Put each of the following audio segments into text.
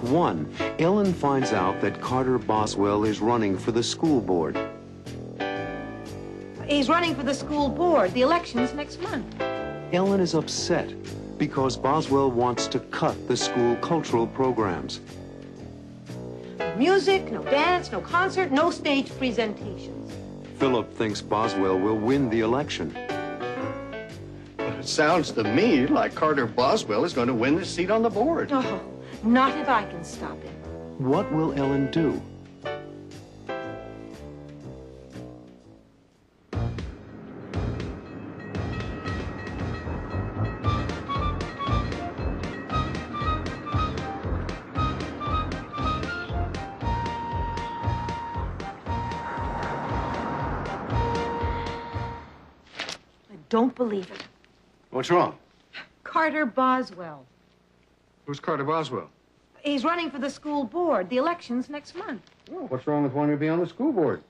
Act 1, Ellen finds out that Carter Boswell is running for the school board. He's running for the school board. The election's next month. Ellen is upset because Boswell wants to cut the school cultural programs. No music, no dance, no concert, no stage presentations. Philip thinks Boswell will win the election. It sounds to me like Carter Boswell is going to win the seat on the board. Oh, not if I can stop him. What will Ellen do? I don't believe it. What's wrong? Carter Boswell. Who's Carter Boswell? He's running for the school board. The election's next month. Well, what's wrong with wanting to be on the school board?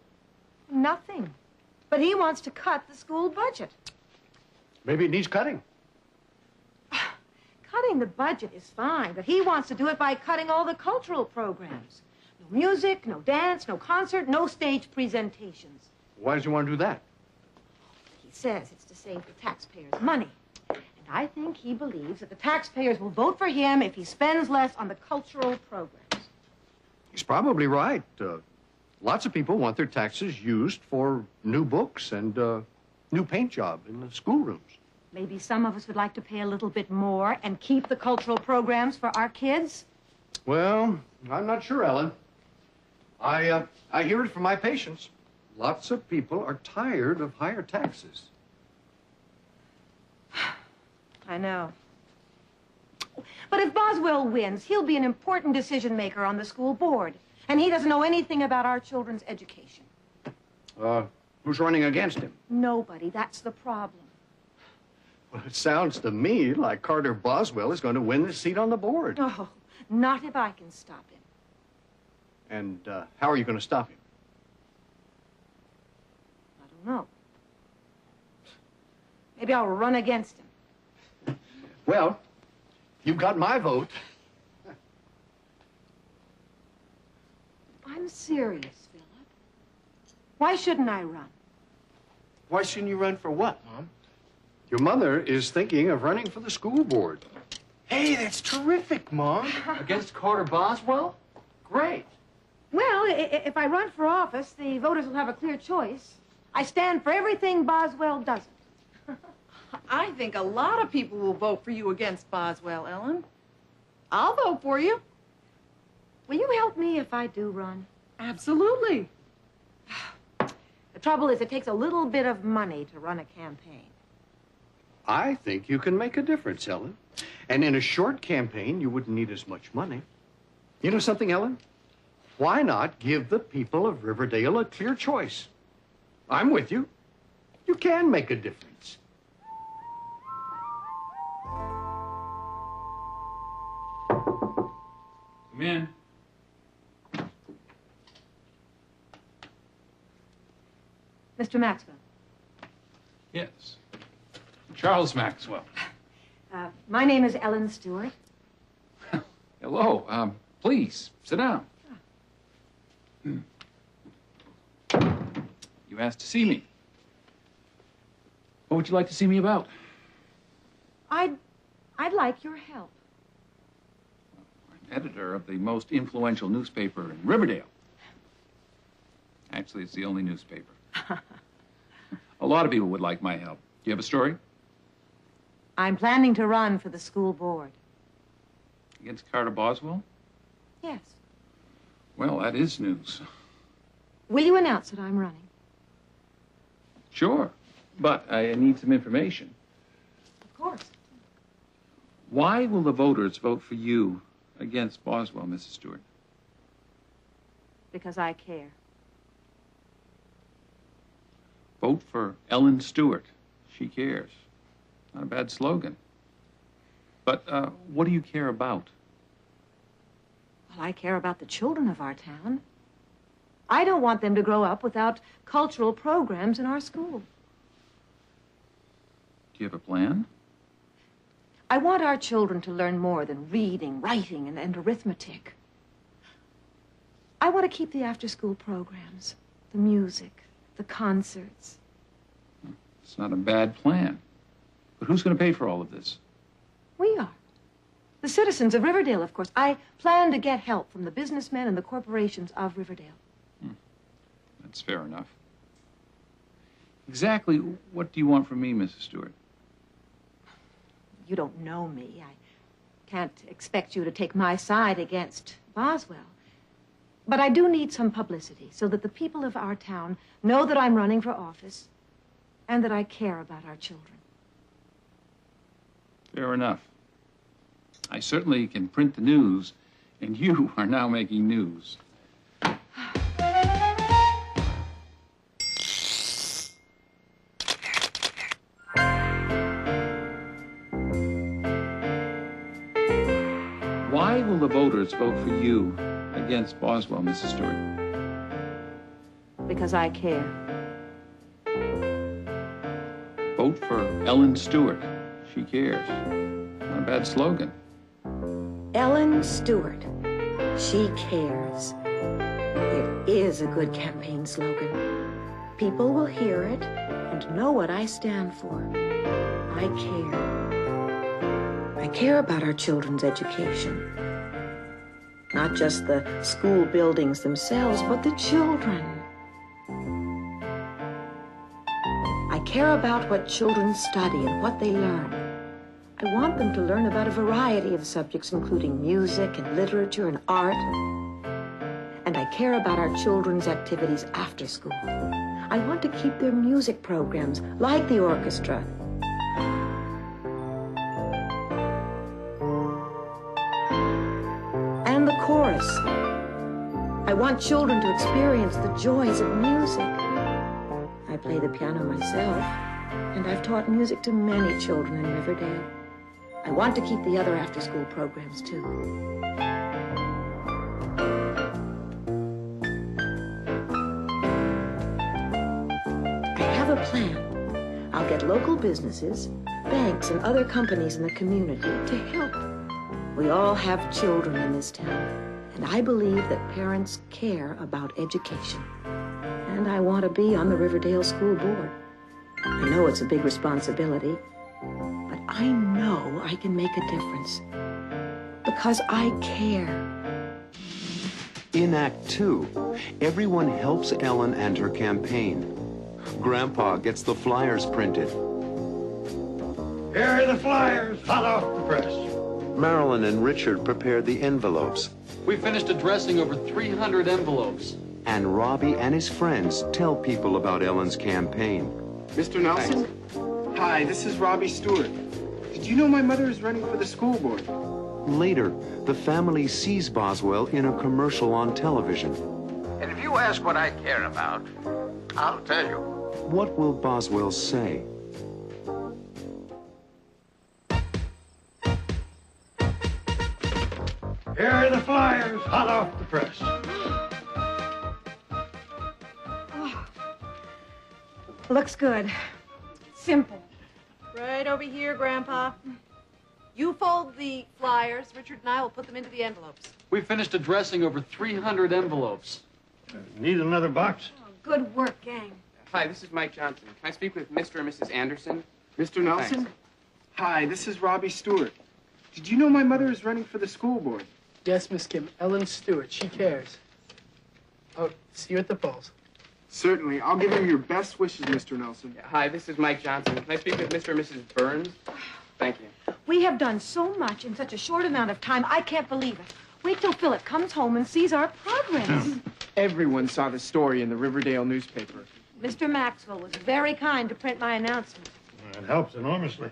Nothing. But he wants to cut the school budget. Maybe it needs cutting. Cutting the budget is fine, but he wants to do it by cutting all the cultural programs. No music, no dance, no concert, no stage presentations. Why does he want to do that? He says it's to save the taxpayers money. And I think he believes that the taxpayers will vote for him if he spends less on the cultural programs. He's probably right. Lots of people want their taxes used for new books and new paint job in the schoolrooms. Maybe some of us would like to pay a little bit more and keep the cultural programs for our kids. Well, I'm not sure, Ellen. I hear it from my patients. Lots of people are tired of higher taxes. I know. But if Boswell wins, he'll be an important decision maker on the school board. And he doesn't know anything about our children's education. Who's running against him? Nobody. That's the problem. Well, it sounds to me like Carter Boswell is going to win the seat on the board. Oh, not if I can stop him. And how are you going to stop him? I don't know. Maybe I'll run against him. Well, you've got my vote. I'm serious, Philip. Why shouldn't I run? Why shouldn't you run for what, Mom? Your mother is thinking of running for the school board. Hey, that's terrific, Mom. Against Carter Boswell? Great. Well, if I run for office, the voters will have a clear choice. I stand for everything Boswell doesn't. I think a lot of people will vote for you against Boswell, Ellen. I'll vote for you. Will you help me if I do run? Absolutely. The trouble is, it takes a little bit of money to run a campaign. I think you can make a difference, Ellen. And in a short campaign, you wouldn't need as much money. You know something, Ellen? Why not give the people of Riverdale a clear choice? I'm with you. You can make a difference. Come in. Mr. Maxwell. Yes. Charles Maxwell. My name is Ellen Stewart. Hello. Please, sit down. You asked to see me. What would you like to see me about? I'd like your help. I'm editor of the most influential newspaper in Riverdale. Actually, it's the only newspaper. A lot of people would like my help. Do you have a story? I'm planning to run for the school board. Against Carter Boswell? Yes. Well, that is news. Will you announce that I'm running? Sure, but I need some information. Of course. Why will the voters vote for you against Boswell, Mrs. Stewart? Because I care. Vote for Ellen Stewart. She cares. Not a bad slogan. But what do you care about? Well, I care about the children of our town. I don't want them to grow up without cultural programs in our school. Do you have a plan? I want our children to learn more than reading, writing, and arithmetic. I want to keep the after-school programs, the music, the concerts. It's not a bad plan. But who's going to pay for all of this? We are. The citizens of Riverdale, of course. I plan to get help from the businessmen and the corporations of Riverdale. That's fair enough. Exactly what do you want from me, Mrs. Stewart? You don't know me. I can't expect you to take my side against Boswell. But I do need some publicity so that the people of our town know that I'm running for office and that I care about our children. Fair enough. I certainly can print the news, and you are now making news. Why will the voters vote for you against Boswell, Mrs. Stewart? Because I care. Vote for Ellen Stewart. She cares. Not a bad slogan. Ellen Stewart. She cares. It is a good campaign slogan. People will hear it and know what I stand for. I care. I care about our children's education. Not just the school buildings themselves, but the children. I care about what children study and what they learn. I want them to learn about a variety of subjects, including music and literature and art. And I care about our children's activities after school. I want to keep their music programs, like the orchestra. And the chorus. I want children to experience the joys of music. I play the piano myself, and I've taught music to many children in Riverdale. I want to keep the other after-school programs, too. I have a plan. I'll get local businesses, banks, and other companies in the community to help. We all have children in this town, and I believe that parents care about education. And I want to be on the Riverdale School Board. I know it's a big responsibility, but I know I can make a difference because I care. In Act 2, everyone helps Ellen and her campaign. Grandpa gets the flyers printed. Here are the flyers, hot off the press. Marilyn and Richard prepare the envelopes. We finished addressing over 300 envelopes. And Robbie and his friends tell people about Ellen's campaign. Mr. Nelson? Hi, this is Robbie Stewart. Did you know my mother is running for the school board? Later, the family sees Boswell in a commercial on television. And if you ask what I care about, I'll tell you. What will Boswell say? Here are the flyers, hot off the press. Looks good. Simple. Right over here, Grandpa. You fold the flyers. Richard and I will put them into the envelopes. We finished addressing over 300 envelopes. Need another box? Good work, gang. Hi, this is Mike Johnson. Can I speak with Mr. and Mrs. Anderson? Mr. Nelson? Thanks. Hi, this is Robbie Stewart. Did you know my mother is running for the school board? Yes, Miss Kim. Ellen Stewart. She cares. Oh, see you at the polls. Certainly. I'll give him your best wishes, Mr. Nelson. Hi, this is Mike Johnson. Can I speak with Mr. and Mrs. Burns? Thank you. We have done so much in such a short amount of time, I can't believe it. Wait till Philip comes home and sees our progress. Everyone saw the story in the Riverdale newspaper. Mr. Maxwell was very kind to print my announcement. It helps enormously.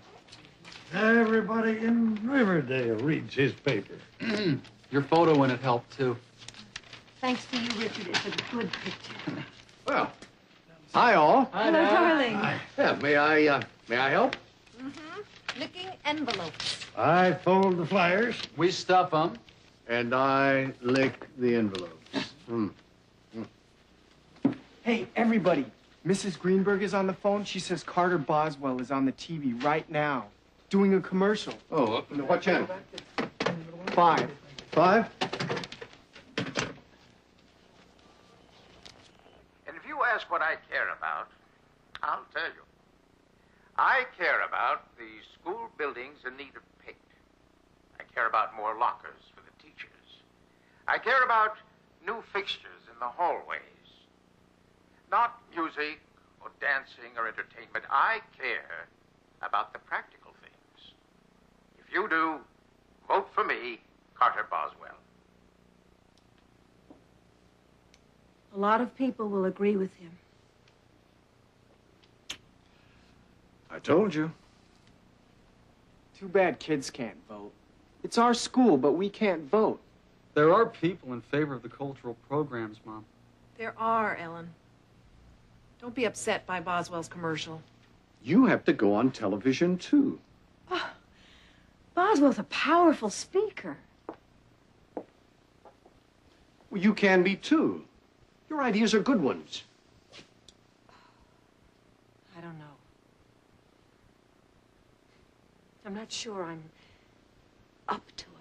Everybody in Riverdale reads his paper. Your photo in it helped, too. Thanks to you, Richard. It's a good picture. Well, hi all. Hello, darling. Yeah, may I help? Licking envelopes. I fold the flyers. We stuff them. And I lick the envelopes. Hey, everybody. Mrs. Greenberg is on the phone. She says Carter Boswell is on the TV right now, doing a commercial. Oh, what channel? 5. 5? ask what I care about, I'll tell you. I care about the school buildings in need of paint. I care about more lockers for the teachers. I care about new fixtures in the hallways. Not music or dancing or entertainment. I care about the practical things. If you do, vote for me, Carter Boswell. A lot of people will agree with him. I told you. Too bad kids can't vote. It's our school, but we can't vote. There are people in favor of the cultural programs, Mom. There are, Ellen. Don't be upset by Boswell's commercial. You have to go on television, too. Oh, Boswell's a powerful speaker. Well, you can be, too. Your ideas are good ones. I don't know. I'm not sure I'm up to it.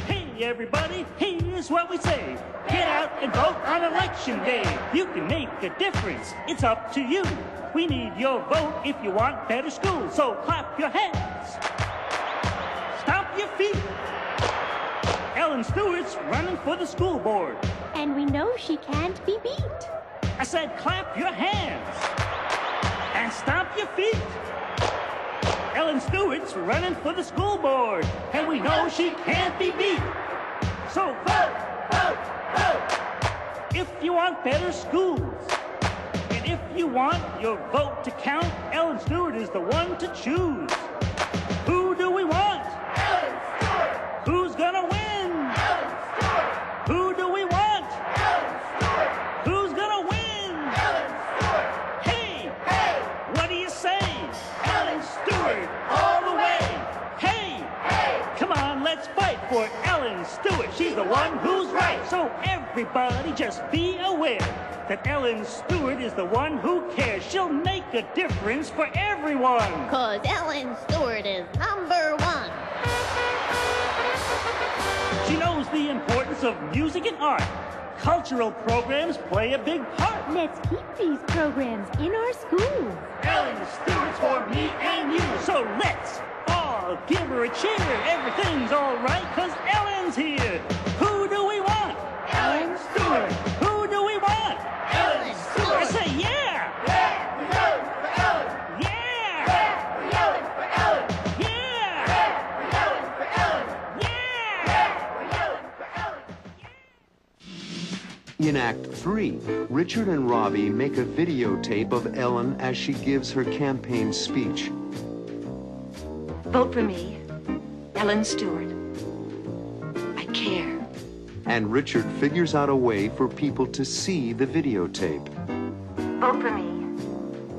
Hey, everybody, here's what we say. Get out and vote on Election Day. You can make a difference. It's up to you. We need your vote if you want better schools. So clap your hands. Stomp your feet. Ellen Stewart's running for the school board. And we know she can't be beat. I said clap your hands. And stomp your feet. Ellen Stewart's running for the school board. And we know she can't be beat. So vote, vote, vote. If you want better schools. If you want your vote to count, Ellen Stewart is the one to choose. Who do we want? Ellen Stewart! Who's gonna win? Ellen Stewart! Who do we want? Ellen Stewart! Who's gonna win? Ellen Stewart! Hey! Hey! What do you say? Ellen Stewart all the way! Hey! Hey! Come on, let's fight for Ellen Stewart. She's the one who's right. So everybody just be aware that Ellen Stewart is the one who cares. She'll make a difference for everyone. 'Cause Ellen Stewart is #1. She knows the importance of music and art. Cultural programs play a big part. Let's keep these programs in our schools. Ellen Stewart's for me and you. So let's all give her a cheer. Everything's all right 'cause Ellen's here. Who do we want? Ellen Stewart! Who do we want? Ellen I Stewart! say yeah! Yeah! We're yelling for Ellen! Yeah! Yeah! We're yelling for Ellen! Yeah! Yeah! We're yelling for Ellen! Yeah! Yeah! We're yelling for Ellen! In Act 3, Richard and Robbie make a videotape of Ellen as she gives her campaign speech. Vote for me, Ellen Stewart. I care. And Richard figures out a way for people to see the videotape. Vote for me,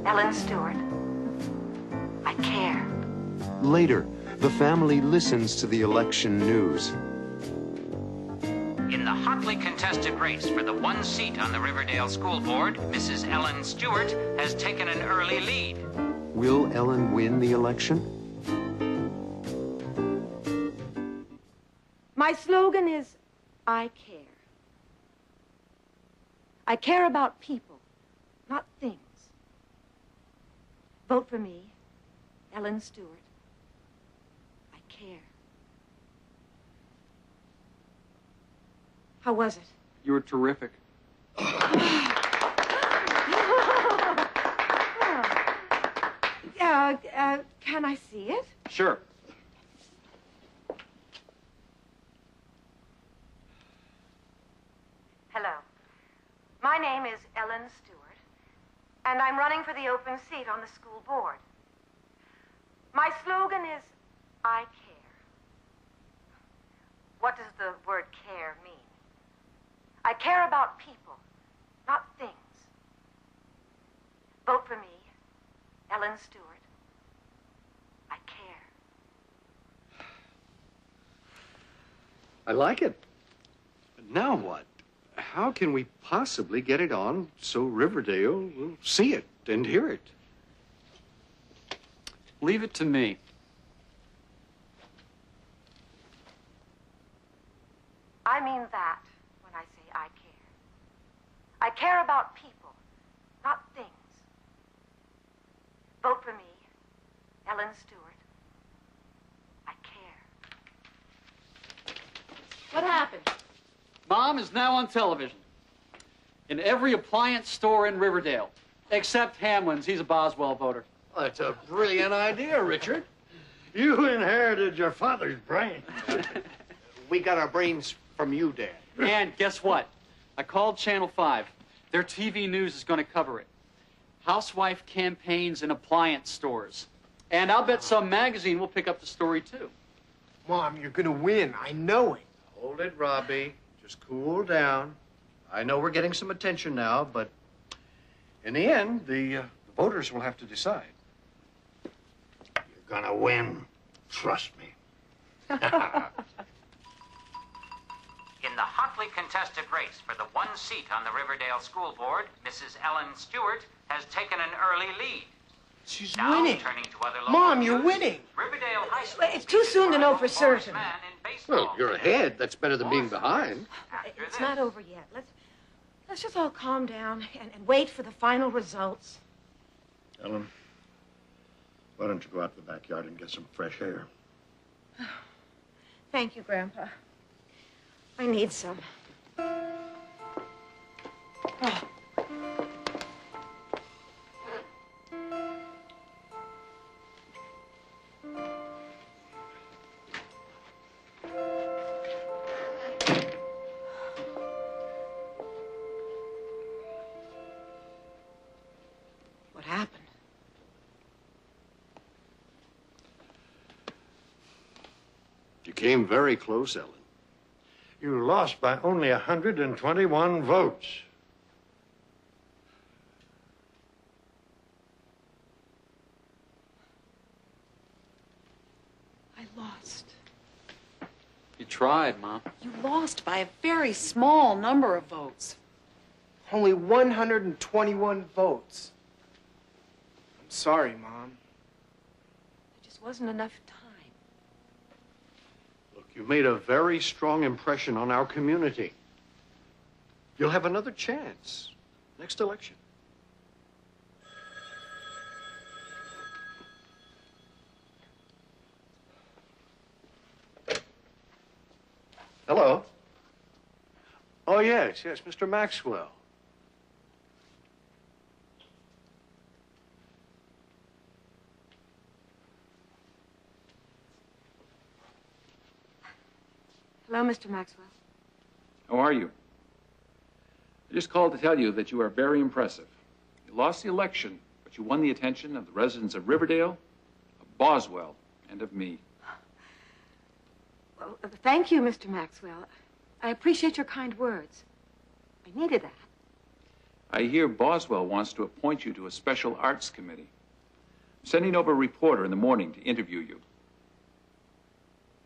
Ellen Stewart. I care. Later, the family listens to the election news. In the hotly contested race for the one seat on the Riverdale School Board, Mrs. Ellen Stewart has taken an early lead. Will Ellen win the election? My slogan is, I care. I care about people, not things. Vote for me, Ellen Stewart. I care. How was it? You were terrific. Can I see it? Sure. Hello. My name is Ellen Stewart, and I'm running for the open seat on the school board. My slogan is, I care. What does the word care mean? I care about people, not things. Vote for me, Ellen Stewart. I care. I like it. Now what? how can we possibly get it on so Riverdale will see it and hear it? Leave it to me. I mean that when I say I care. I care about people, not things. Vote for me, Ellen Stewart. I care. What happened? Mom is now on television. In every appliance store in Riverdale. Except Hamlin's. He's a Boswell voter. That's a brilliant idea, Richard. You inherited your father's brain. We got our brains from you, Dad. And guess what? I called Channel 5. Their TV news is going to cover it. Housewife campaigns in appliance stores. And I'll bet some magazine will pick up the story, too. Mom, you're gonna win. I know it. Hold it, Robbie. Just cool down. I know we're getting some attention now, but in the end, the voters will have to decide. You're gonna win. Trust me. In the hotly contested race for the one seat on the Riverdale School Board, Mrs. Ellen Stewart has taken an early lead. She's Now, winning. turning to other local Mom, you're news, winning. Riverdale High School. It's too soon to know for certain. Well, you're ahead. That's better than being behind. It's not over yet. Let's just all calm down and wait for the final results. Ellen, why don't you go out to the backyard and get some fresh air? Thank you, Grandpa. I need some. Oh. What happened? You came very close, Ellen. You lost by only 121 votes. I lost. You tried, Mom. You lost by a very small number of votes. Only 121 votes. I'm sorry, Mom. There just wasn't enough time. Look, you made a very strong impression on our community. You'll have another chance next election. Hello. Oh, yes, Mr. Maxwell. Hello, Mr. Maxwell. How are you? I just called to tell you that you are very impressive. You lost the election, but you won the attention of the residents of Riverdale, of Boswell, and of me. Well, thank you, Mr. Maxwell. I appreciate your kind words. I needed that. I hear Boswell wants to appoint you to a special arts committee. I'm sending over a reporter in the morning to interview you.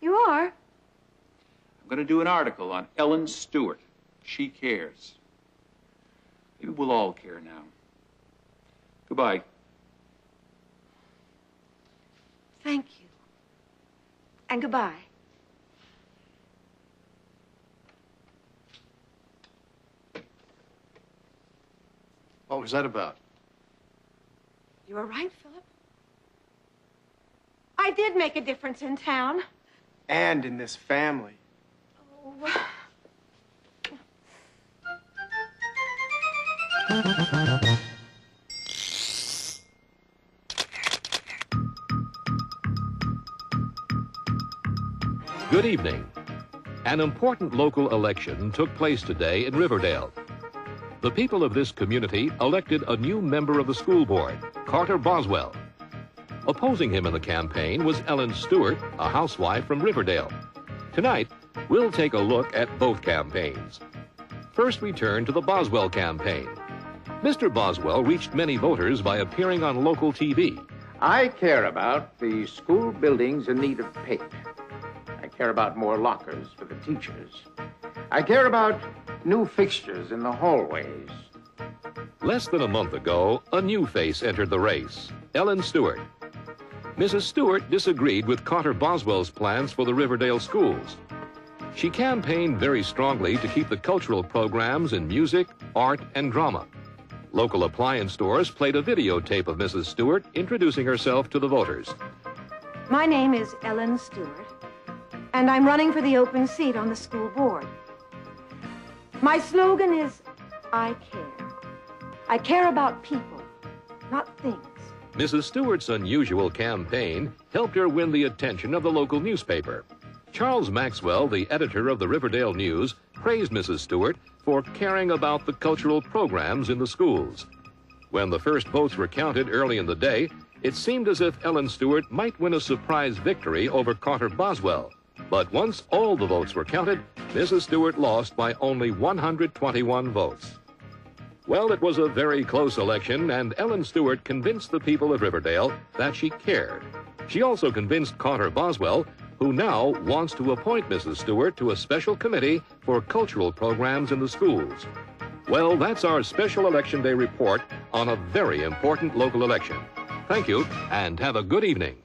You are? I'm going to do an article on Ellen Stewart. She cares. Maybe we'll all care now. Goodbye. Thank you. And goodbye. What was that about? You were right, Philip. I did make a difference in town. And in this family. Oh. Good evening. An important local election took place today in Riverdale. The people of this community elected a new member of the school board, Carter Boswell. Opposing him in the campaign was Ellen Stewart, a housewife from Riverdale. Tonight, we'll take a look at both campaigns. First, we turn to the Boswell campaign. Mr. Boswell reached many voters by appearing on local TV. I care about the school buildings in need of paint. I care about more lockers for the teachers. I care about new fixtures in the hallways. Less than a month ago, a new face entered the race, Ellen Stewart. Mrs. Stewart disagreed with Carter Boswell's plans for the Riverdale schools. She campaigned very strongly to keep the cultural programs in music, art, and drama. Local appliance stores played a videotape of Mrs. Stewart introducing herself to the voters. My name is Ellen Stewart, and I'm running for the open seat on the school board. My slogan is, I care. I care about people, not things. Mrs. Stewart's unusual campaign helped her win the attention of the local newspaper. Charles Maxwell, the editor of the Riverdale News, praised Mrs. Stewart for caring about the cultural programs in the schools. When the first votes were counted early in the day, it seemed as if Ellen Stewart might win a surprise victory over Carter Boswell. But once all the votes were counted, Mrs. Stewart lost by only 121 votes. Well, it was a very close election, and Ellen Stewart convinced the people of Riverdale that she cared. She also convinced Carter Boswell, who now wants to appoint Mrs. Stewart to a special committee for cultural programs in the schools. Well, that's our special Election Day report on a very important local election. Thank you, and have a good evening.